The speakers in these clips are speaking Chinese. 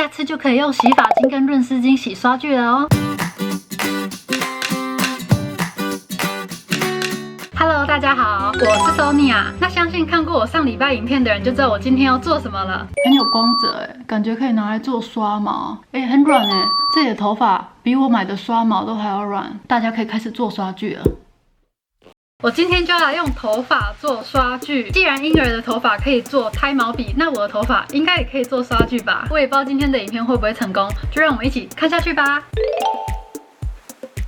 下次就可以用洗发精跟润湿巾洗刷具了哦。Hello， 大家好，我是 Sonia。那相信看过我上礼拜影片的人就知道我今天要做什么了。很有光泽哎，感觉可以拿来做刷毛，很软哎，这里的头发比我买的刷毛都还要软。大家可以开始做刷具了。我今天就要来用头发做刷具。既然婴儿的头发可以做胎毛笔，那我的头发应该也可以做刷具吧？我也不知道今天的影片会不会成功，就让我们一起看下去吧。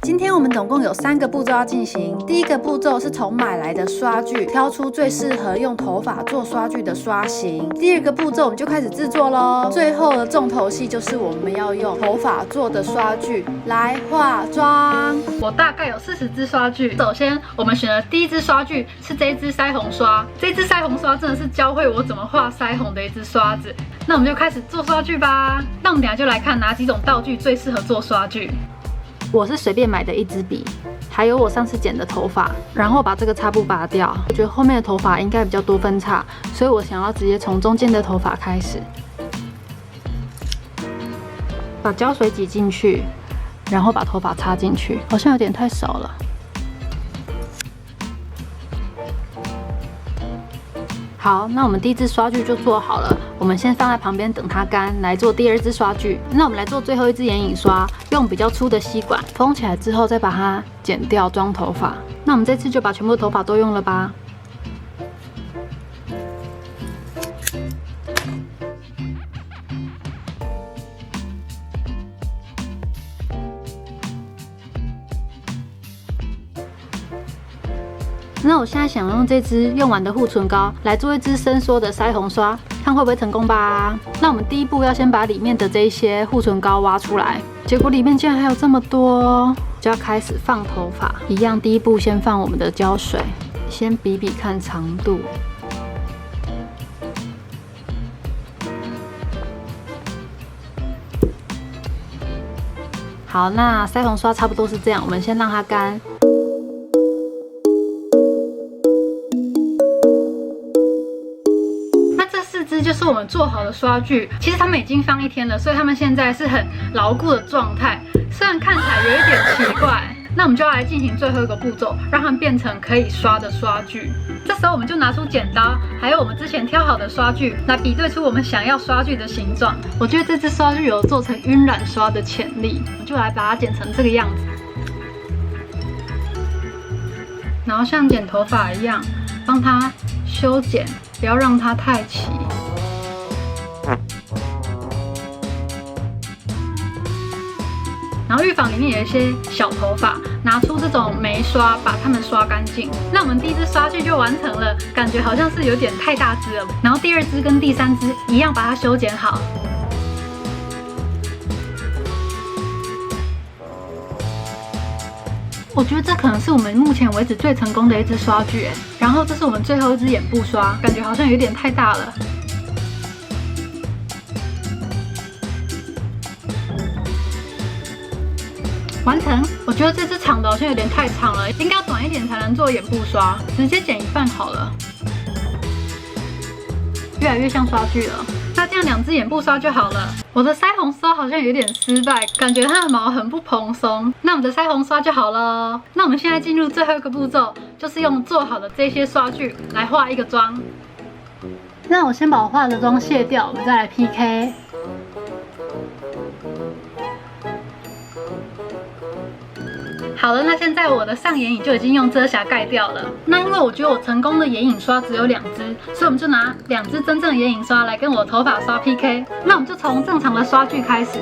今天我们总共有3个步骤要进行。第一个步骤是从买来的刷具挑出最适合用头发做刷具的刷型。第二个步骤我们就开始制作咯。最后的重头戏就是我们要用头发做的刷具来化妆。我大概有40支刷具。首先我们选的第一支刷具是这一支腮红刷。这支腮红刷真的是教会我怎么画腮红的一支刷子。那我们就开始做刷具吧。那我们等一下就来看哪几种道具最适合做刷具。我是随便买的一支笔，还有我上次剪的头发，然后把这个擦布拔掉。我觉得后面的头发应该比较多分叉，所以我想要直接从中间的头发开始，把胶水挤进去，然后把头发插进去，好像有点太少了。好，那我们第一支刷具就做好了，我们先放在旁边等它干，来做第二支刷具。那我们来做最后一支眼影刷，用比较粗的吸管封起来之后，再把它剪掉装头发。那我们这次就把全部的头发都用了吧。那我现在想用这支用完的护唇膏来做一支伸缩的腮红刷，看会不会成功吧？那我们第一步要先把里面的这些护唇膏挖出来，结果里面竟然还有这么多，就要开始放头发。一样，第一步先放我们的胶水，先比比看长度。好，那腮红刷差不多是这样，我们先让它干。就是我们做好的刷具，其实它们已经放1天了，所以它们现在是很牢固的状态，虽然看起来有一点奇怪。那我们就要来进行最后一个步骤，让它们变成可以刷的刷具。这时候我们就拿出剪刀，还有我们之前挑好的刷具，来比对出我们想要刷具的形状。我觉得这支刷具有做成晕染刷的潜力，我们就来把它剪成这个样子，然后像剪头发一样，帮它修剪，不要让它太齐。然后预防里面有一些小头发，拿出这种眉刷把它们刷干净。那我们第一支刷具就完成了，感觉好像是有点太大支了。然后第2支跟第3支一样把它修剪好。我觉得这可能是我们目前为止最成功的一支刷具。然后这是我们最后一支眼部刷，感觉好像有点太大了。完成，我觉得这支长的好像有点太长了，应该要短一点才能做眼部刷，直接剪一半好了。越来越像刷具了，那这样2支眼部刷就好了。我的腮红刷好像有点失败，感觉它的毛很不蓬松。那我们的腮红刷就好了。那我们现在进入最后一个步骤，就是用做好的这些刷具来化一个妆。那我先把我化的妆卸掉，我们再来 PK。好了，那现在我的上眼影就已经用遮瑕盖掉了。那因为我觉得我成功的眼影刷只有2支，所以我们就拿2支真正的眼影刷来跟我的头发刷 PK。那我们就从正常的刷具开始。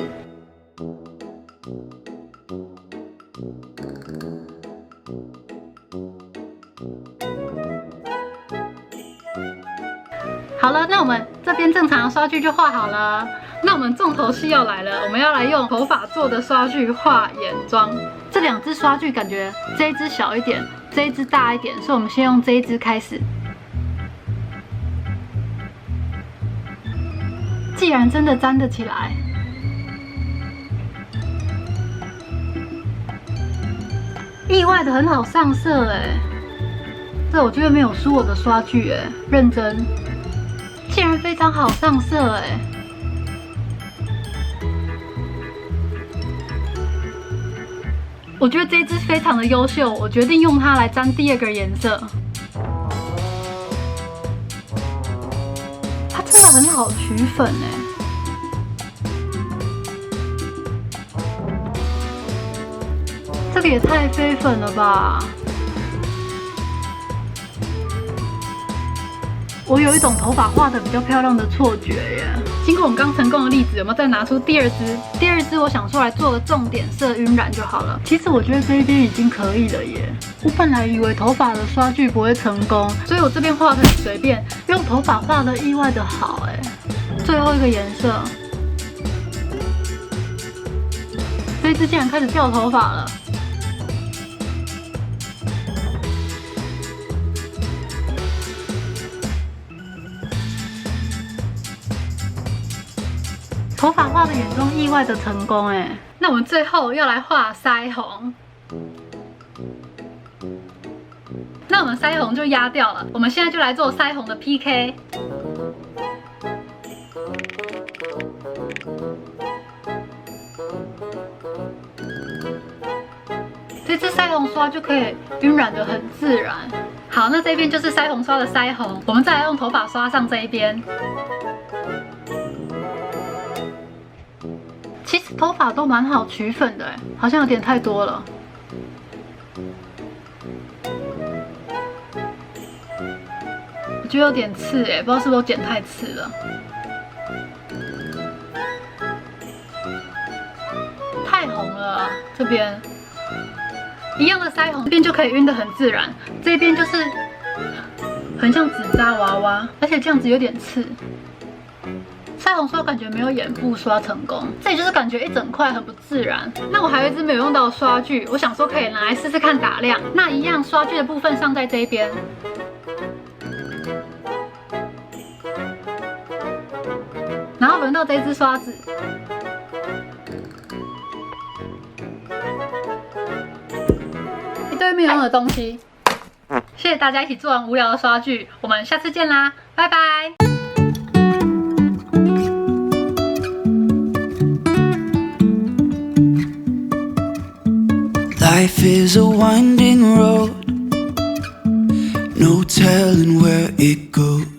好了，那我们这边正常的刷具就画好了。那我们重头戏要来了，我们要来用头发做的刷具画眼妆。这2支刷具感觉这一支小一点，这一支大一点，所以我们先用这一支开始。既然真的粘得起来，意外的很好上色哎，这我觉得没有输我的刷具哎，认真，竟然非常好上色哎。我觉得这一支非常的优秀，我决定用它来沾第二个颜色。它真的很好取粉哎。这个也太飞粉了吧！我有一种头发画的比较漂亮的错觉耶。经过我们刚成功的例子，有没有再拿出第二支？第二支我想说来做个重点色晕染就好了。其实我觉得这一边已经可以了耶。我本来以为头发的刷具不会成功，所以我这边画很随便，用头发画的意外的好哎。最后一个颜色，这一支竟然开始掉头发了。头发画的眼中意外的成功哎，那我们最后要来画腮红，那我们腮红就压掉了，我们现在就来做腮红的 PK。这支腮红刷就可以晕染得很自然。好，那这边就是腮红刷的腮红，我们再来用头发刷上这一边。其实头发都蛮好取粉的，好像有点太多了。我觉得有点刺不知道是不是我剪太刺了。太红了，这边一样的腮红，这边就可以晕得很自然，这边就是很像纸扎娃娃，而且这样子有点刺。腮红刷感觉没有眼部刷成功，这里就是感觉一整块很不自然。那我还有一支没有用到的刷具，我想说可以拿来试试看打亮。那一样刷具的部分上在这一边，然后轮到这支刷子，一堆没有用的东西。谢谢大家一起做完无聊的刷具，我们下次见啦，拜拜。Life is a winding road, no telling where it goes.